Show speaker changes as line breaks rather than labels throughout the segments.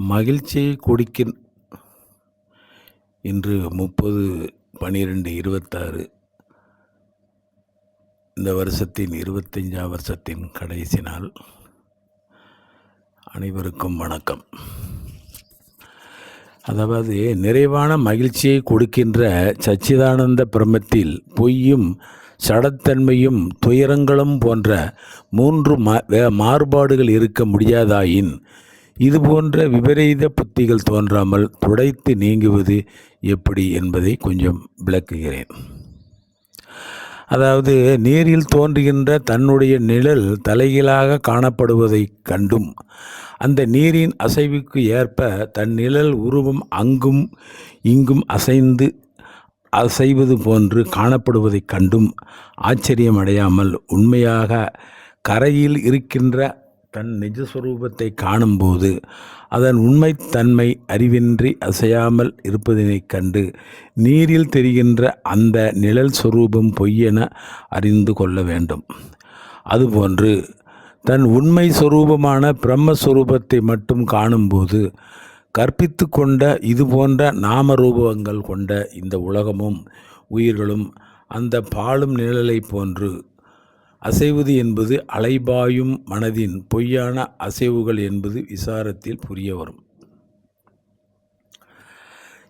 மகிழ்ச்சியை கொடுக்கின் இன்று 30/12/26 இந்த வருஷத்தின் 25ஆம் வருஷத்தின் கடைசி நாள். அனைவருக்கும் வணக்கம். அதாவது நிறைவான மகிழ்ச்சியை கொடுக்கின்ற சச்சிதானந்த பிரம்மத்தில் பொய்யும் சடத்தன்மையும் துயரங்களும் போன்ற 3 மாறுபாடுகள் இருக்க முடியாதாயின் இதுபோன்ற விபரீத புத்திகள் தோன்றாமல் துடைத்து நீங்குவது எப்படி என்பதை கொஞ்சம் விளக்குகிறேன். அதாவது நீரில் தோன்றுகின்ற தன்னுடைய நிழல் தலைகீழாக காணப்படுவதைக் கண்டும் அந்த நீரின் அசைவுக்கு ஏற்ப தன் நிழல் உருவம் அங்கும் இங்கும் அசைவது போன்று காணப்படுவதைக் கண்டும் ஆச்சரியமடையாமல் உண்மையாக கரையில் இருக்கின்ற தன் நிஜஸ்வரூபத்தை காணும்போது அதன் உண்மைத்தன்மை அறிவின்றி அசையாமல் இருப்பதனைக் கண்டு நீரில் தெரிகின்ற அந்த நிழல் சொரூபம் பொய்யென அறிந்து கொள்ள வேண்டும். அதுபோன்று தன் உண்மை சொரூபமான பிரம்மஸ்வரூபத்தை மட்டும் காணும்போது கற்பித்து கொண்ட இதுபோன்ற நாமரூபங்கள் கொண்ட இந்த உலகமும் உயிர்களும் அந்த பாலும் நிழலை போன்று அசைவது என்பது அலைபாயும் மனதின் பொய்யான அசைவுகள் என்பது விசாரத்தில் புரிய வரும்.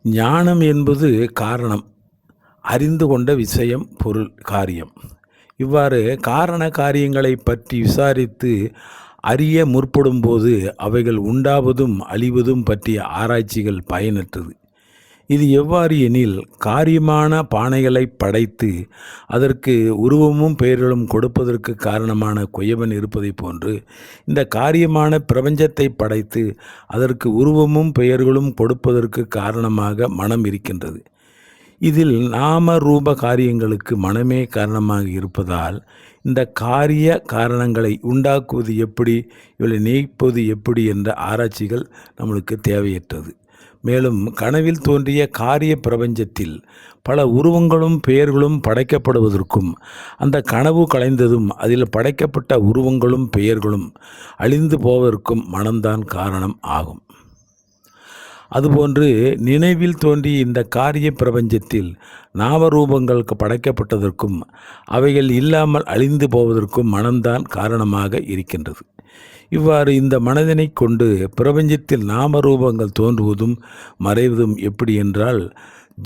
ஞானம் என்பது காரணம், அறிந்து கொண்ட விஷயம், பொருள், காரியம். இவ்வாறு காரண காரியங்களை பற்றி விசாரித்து அறிய முற்படும்போது அவைகள் உண்டாவதும் அழிவதும் பற்றிய ஆராய்ச்சிகள் பயனற்றது. இது எவ்வாறு எனில், காரியமான பானைகளை படைத்து அதற்கு உருவமும் பெயர்களும் கொடுப்பதற்கு காரணமான குயவன் இருப்பதை போன்று இந்த காரியமான பிரபஞ்சத்தை படைத்து அதற்கு உருவமும் பெயர்களும் கொடுப்பதற்கு காரணமாக மனம் இருக்கின்றது. இதில் நாம ரூப காரியங்களுக்கு மனமே காரணமாக இருப்பதால் இந்த காரிய காரணங்களை உண்டாக்குவது எப்படி, இவளை நீக்குவது எப்படி என்ற ஆராய்ச்சிகள் நம்மளுக்கு தேவையற்றது. மேலும் கனவில் தோன்றிய காரிய பிரபஞ்சத்தில் பல உருவங்களும் பெயர்களும் படைக்கப்படுவதற்கும் அந்த கனவு கலைந்ததும் அதில் படைக்கப்பட்ட உருவங்களும் பெயர்களும் அழிந்து போவதற்கும் மனம்தான் காரணம் ஆகும். அதுபோன்று நினைவில் தோன்றிய இந்த காரிய பிரபஞ்சத்தில் நாமரூபங்களுக்கு படைக்கப்பட்டதற்கும் அவைகள் இல்லாமல் அழிந்து போவதற்கும் மனம்தான் காரணமாக இருக்கின்றது. இவ்வாறு இந்த மனதினை கொண்டு பிரபஞ்சத்தில் நாமரூபங்கள் தோன்றுவதும் மறைவதும் எப்படி என்றால்,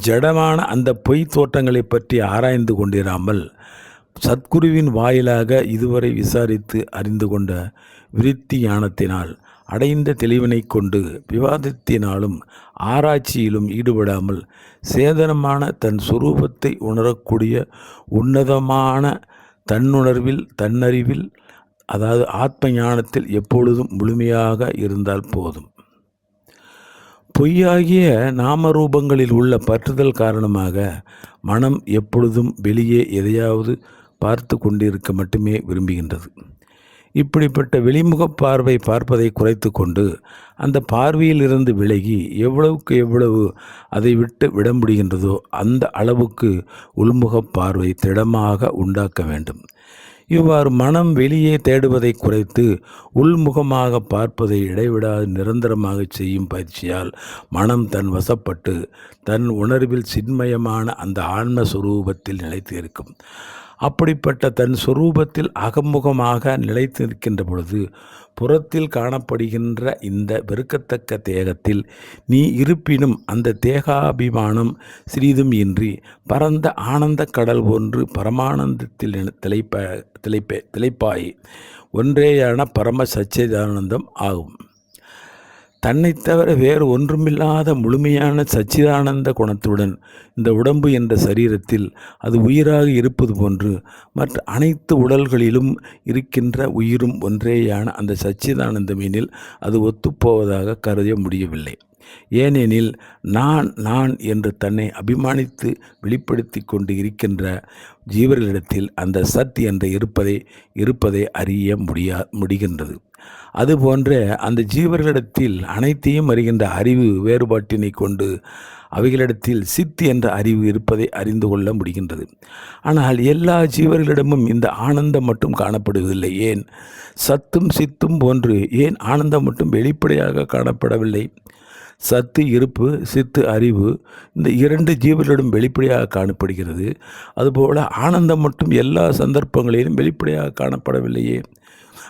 ஜடமான அந்த பொய் தோற்றங்களை பற்றி ஆராய்ந்து கொண்டிராமல் சத்குருவின் வாயிலாக இதுவரை விசாரித்து அறிந்து கொண்ட விருத்தி ஞானத்தினால் அடைந்த தெளிவினை கொண்டு விவாதத்தினாலும் ஆராய்ச்சியிலும் ஈடுபடாமல் சேதனமான தன் சுரூபத்தை உணரக்கூடிய உன்னதமான தன்னுணர்வில், தன்னறிவில், அதாவது ஆத்ம ஞானத்தில் எப்பொழுதும் முழுமையாக இருந்தால் போதும். பொய்யாகிய நாமரூபங்களில் உள்ள பற்றுதல் காரணமாக மனம் எப்பொழுதும் வெளியே எதையாவது பார்த்து கொண்டிருக்க மட்டுமே விரும்புகின்றது. இப்படிப்பட்ட வெளிமுக பார்வை பார்ப்பதை குறைத்து கொண்டு அந்த பார்வையில் இருந்து விலகி எவ்வளவுக்கு எவ்வளவு அதை விட்டு விட முடிகின்றதோ அந்த அளவுக்கு உள்முக பார்வை திடமாக உண்டாக்க வேண்டும். இவ்வாறு மனம் வெளியே தேடுவதை குறைத்து உள்முகமாக பார்ப்பதை இடைவிடாது நிரந்தரமாக செய்யும் பயிற்சியால் மனம் தன் வசப்பட்டு தன் உணர்வில் சின்மயமான அந்த ஆன்ம சுரூபத்தில் நிலைத்து இருக்கும். அப்படிப்பட்ட தன் சொரூபத்தில் அகமுகமாக நிலைத்து நிற்கின்ற பொழுது புறத்தில் காணப்படுகின்ற இந்த வெறுக்கத்தக்க தேகத்தில் நீ இருப்பினும் அந்த தேகாபிமானம் சிறிதும் இன்றி பரந்த ஆனந்த கடல் போன்று பரமானந்தத்தில் திளைப்பாய் ஒன்றேயான பரம சச்சிதானந்தம் ஆகும். தன்னை தவிர வேறு ஒன்றுமில்லாத முழுமையான சச்சிதானந்த குணத்துடன் இந்த உடம்பு என்ற சரீரத்தில் அது உயிராக இருப்பது போன்று மற்ற அனைத்து உடல்களிலும் இருக்கின்ற உயிரும் ஒன்றேயான அந்த சச்சிதானந்தம் எனில் அது ஒத்துப்போவதாக கருத முடியவில்லை. ஏனெனில் நான் நான் என்று தன்னை அபிமானித்து வெளிப்படுத்தி கொண்டு இருக்கின்ற ஜீவர்களிடத்தில் அந்த சத் என்ற இருப்பதை அறிய முடிகின்றது. அதுபோன்ற அந்த ஜீவர்களிடத்தில் அனைத்தையும் அறிகின்ற அறிவு வேறுபாட்டினை கொண்டு அவைகளிடத்தில் சித் என்ற அறிவு இருப்பதை அறிந்து கொள்ள முடிகின்றது. ஆனால் எல்லா ஜீவர்களிடமும் இந்த ஆனந்தம் மட்டும் காணப்படுவதில்லை. ஏன் சத்தும் சித்தும் போன்று ஏன் ஆனந்தம் மட்டும் வெளிப்படையாக காணப்படவில்லை? சத்து இருப்பு, சித்து அறிவு, இந்த இரண்டு ஜீவர்களிடம் வெளிப்படையாக காணப்படுகிறது. அதுபோல் ஆனந்தம் மட்டும் எல்லா சந்தர்ப்பங்களிலும் வெளிப்படையாக காணப்படவில்லையே.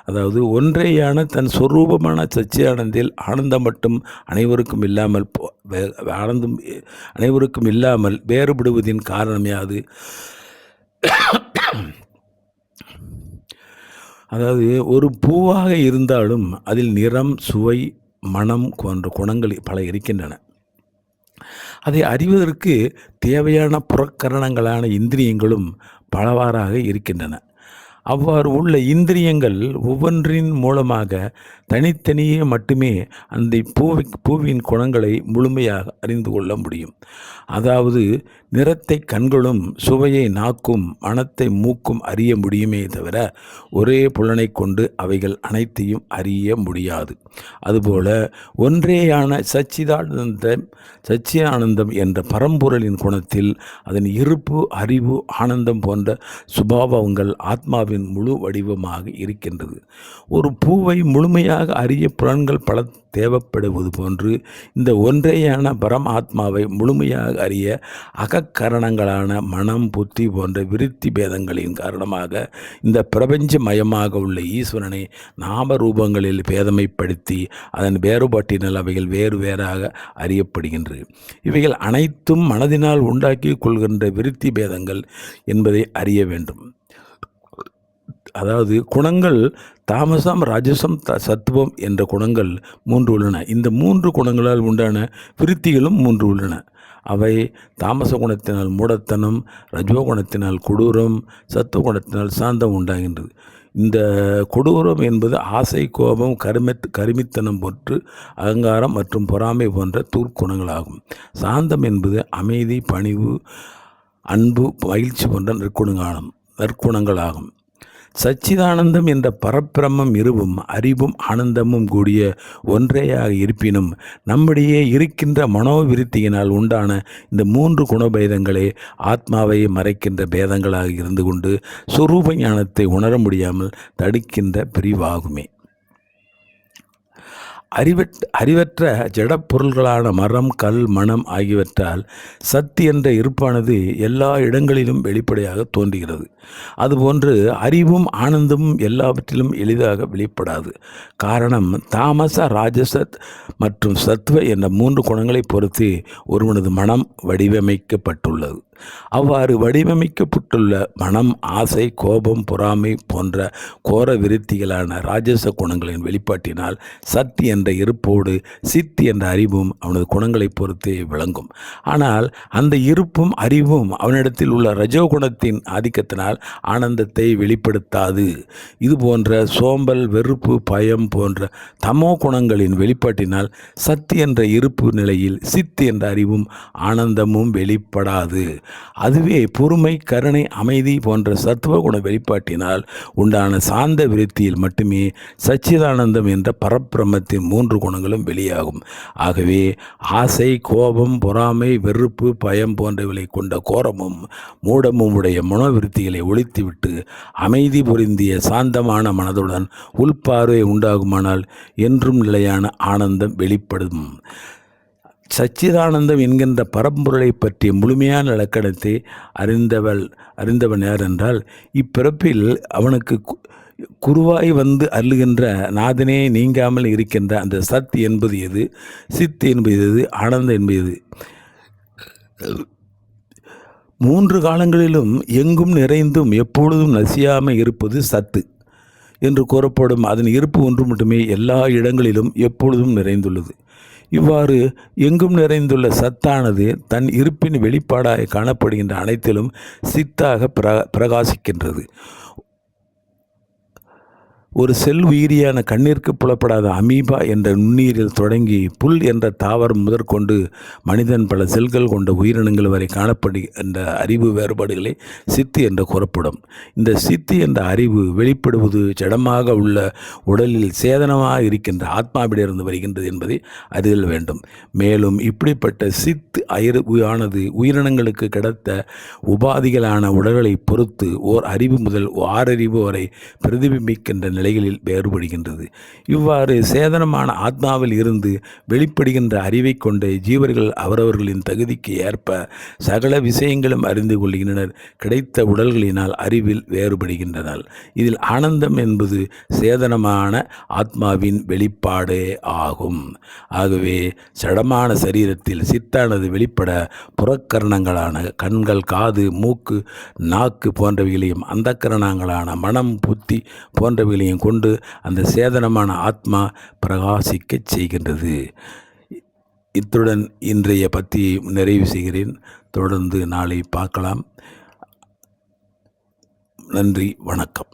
அதாவது ஒன்றேயான தன் சொரூபமான சச்சியானந்தில் ஆனந்தம் மட்டும் அனைவருக்கும் இல்லாமல் வேறுபடுவதின் காரணம் யாது? அதாவது ஒரு பூவாக இருந்தாலும் அதில் நிறம், சுவை, மனம் போன்ற குணங்கள் பல இருக்கின்றன. அதை அறிவதற்கு தேவையான புறக்கரணங்களான இந்திரியங்களும் பலவாறாக இருக்கின்றன. அவ்வாறு உள்ள இந்திரியங்கள் ஒவ்வொன்றின் மூலமாக தனித்தனியே மட்டுமே அந்த பூவின் குணங்களை முழுமையாக அறிந்து கொள்ள முடியும். அதாவது நிறத்தை கண்களும், சுவையை நாக்கும், மனத்தை மூக்கும் அறிய முடியுமே தவிர ஒரே புலனை கொண்டு அவைகள் அனைத்தையும் அறிய முடியாது. அதுபோல ஒன்றேயான சச்சியானந்தம் என்ற பரம்பொருளின் குணத்தில் அதன் இருப்பு, அறிவு, ஆனந்தம் போன்ற சுபாவங்கள் ஆத்மாவின் முழு வடிவமாக இருக்கின்றது. ஒரு பூவை முழுமையாக அறிய புலன்கள் பல தேவைப்படுவது போன்று இந்த ஒன்றேயான பரமாத்மாவை முழுமையாக அறிய அகக்கரணங்களான மனம், புத்தி போன்ற விருத்தி பேதங்களின் காரணமாக இந்த பிரபஞ்சமயமாக உள்ள ஈஸ்வரனை நாம ரூபங்களில் பேதமைப்படுத்தி அதன் வேறுபாட்டினால் அவைகள் வேறு வேறாக அறியப்படுகின்றது. இவைகள் அனைத்தும் மனதினால் உண்டாக்கி கொள்கின்ற விருத்தி பேதங்கள் என்பதை அறிய வேண்டும். அதாவது குணங்கள் தாமசம், ராஜசம், சத்துவம் என்ற குணங்கள் 3 உள்ளன. இந்த 3 குணங்களால் உண்டான விருத்திகளும் 3 உள்ளன. அவை தாமச குணத்தினால் மூடத்தனம், ரஜோ குணத்தினால் கொடூரம், சத்துவ குணத்தினால் சாந்தம் உண்டாகின்றது. இந்த கொடூரம் என்பது ஆசை, கோபம், கருமித்தனம் போன்று அகங்காரம் மற்றும் பொறாமை போன்ற துர்க்குணங்களாகும். சாந்தம் என்பது அமைதி, பணிவு, அன்பு, மகிழ்ச்சி போன்ற நற்குணங்களாகும். சச்சிதானந்தம் என்ற பரப்பிரமம் இருவும் அறிவும் ஆனந்தமும் கூடிய ஒன்றேயாக இருப்பினும் நம்மிடையே இருக்கின்ற மனோவிருத்தியினால் உண்டான இந்த 3 குணபேதங்களே ஆத்மாவை மறைக்கின்ற பேதங்களாக இருந்து கொண்டு சொரூப ஞானத்தை உணர முடியாமல் தடுக்கின்ற பிரிவாகுமே. அறிவற்ற ஜடப்பொருள்களான மரம், கல், மனம் ஆகியவற்றால் சத்து என்ற இருப்பானது எல்லா இடங்களிலும் வெளிப்படையாக தோன்றுகிறது. அதுபோன்று அறிவும் ஆனந்தமும் எல்லாவற்றிலும் எளிதாக வெளிப்படாது. காரணம் தாமச, ராஜச மற்றும் சத்வ என்ற 3 குணங்களை பொறுத்து ஒருவனது மனம் வடிவமைக்கப்பட்டுள்ளது. அவ்வாறு வடிவமைக்கப்பட்டுள்ள மனம் ஆசை, கோபம், பொறாமை போன்ற கோர விருத்திகளான ராஜச குணங்களின் வெளிப்பாட்டினால் சத் என்ற இருப்போடு சித் என்ற அறிவும் அவனது குணங்களை பொறுத்தே விளங்கும். ஆனால் அந்த இருப்பும் அறிவும் அவனிடத்தில் உள்ள ரஜோகுணத்தின் ஆதிக்கத்தினால் ஆனந்தத்தை வெளிப்படுத்தாது. இது போன்ற சோம்பல், வெறுப்பு, பயம் போன்ற தமோ குணங்களின் வெளிப்பாட்டினால் சத் என்ற இருப்பு நிலையில் சித் என்ற அறிவும் ஆனந்தமும் வெளிப்படாது. அதுவே பொறுமை, கருணை, அமைதி போன்ற சத்துவகுண வெளிப்பாட்டினால் உண்டான சாந்த விருத்தியில் மட்டுமே சச்சிதானந்தம் என்ற பரப்பிரமத்தின் 3 குணங்களும் வெளியாகும். ஆகவே ஆசை, கோபம், பொறாமை, வெறுப்பு, பயம் போன்றவர்களை கொண்ட கோரமும் மூடமும் உடைய மனோவிருத்திகளை ஒழித்துவிட்டு அமைதி பொருந்திய சாந்தமான மனதுடன் உள்பார்வை உண்டாகுமானால் என்றும் நிலையான ஆனந்தம் வெளிப்படும். சச்சிதானந்தம் என்கின்ற பரம்பொருளை பற்றிய முழுமையான இலக்கணத்தை அறிந்தவன் யார் என்றால், இப்பிறப்பில் அவனுக்கு குருவாய் வந்து அருளுகின்ற நாதனே நீங்காமல் இருக்கின்ற அந்த சத் என்பது எது, சித் என்பது எது, ஆனந்தம் என்பது எது? 3 காலங்களிலும் எங்கும் நிறைந்தும் எப்பொழுதும் நசியாமல் இருப்பது சத்து என்று கூறப்படும் அதன் இருப்பு ஒன்று மட்டுமே எல்லா இடங்களிலும் எப்பொழுதும் நிறைந்துள்ளது. இவ்வாறு எங்கும் நிறைந்துள்ள சத்தானது தன் இருப்பின் வெளிப்பாடாக காணப்படுகின்ற அனைத்திலும் சித்தாக பிரகாசிக்கின்றது. ஒரு செல் உயிரியான கண்ணிற்கு புலப்படாத அமீபா என்ற நுண்ணுயிரில் தொடங்கி புல் என்ற தாவரம் முதற்கொண்டு மனிதன் பல செல்கள் கொண்ட உயிரினங்கள் வரை காணப்படுகின்ற அறிவு வேறுபாடுகளே சித்து என்று கூறப்படும். இந்த சித்து என்ற அறிவு வெளிப்படுவது ஜடமாக உள்ள உடலில் சேதனமாக இருக்கின்ற ஆத்மாவிலிருந்து வருகின்றது என்பதை அறிதல் வேண்டும். மேலும் இப்படிப்பட்ட சித்து அறிவானது உயிரினங்களுக்கு கிடைத்த உபாதிகளான உடல்களை பொறுத்து ஓர் அறிவு முதல் ஆறறிவு வரை பிரதிபிம்பிக்கின்ற நிலைகளில் வேறுபடுகின்றது. இவ்வாறு சேதனமான ஆத்மாவில் இருந்து வெளிப்படுகின்ற அறிவை கொண்ட ஜீவர்கள் அவரவர்களின் தகுதிக்கு ஏற்ப சகல விஷயங்களும் அறிந்து கொள்கின்றனர். கிடைத்த உடல்களினால் அறிவில் வேறுபடுகின்றனர். இதில் ஆனந்தம் என்பது சேதனமான ஆத்மாவின் வெளிப்பாடே ஆகும். ஆகவே சடமான சரீரத்தில் சித்தானது வெளிப்பட புறக்கரணங்களான கண்கள், காது, மூக்கு, நாக்கு போன்றவைகளையும் அந்தக்கரணங்களான மனம், புத்தி போன்றவைகளையும் கொண்டு அந்த சேதனமான ஆத்மா பிரகாசிக்கச் செய்கின்றது. இத்துடன் இன்றைய பத்தியை நிறைவு செய்கிறேன். தொடர்ந்து நாளை பார்க்கலாம். நன்றி, வணக்கம்.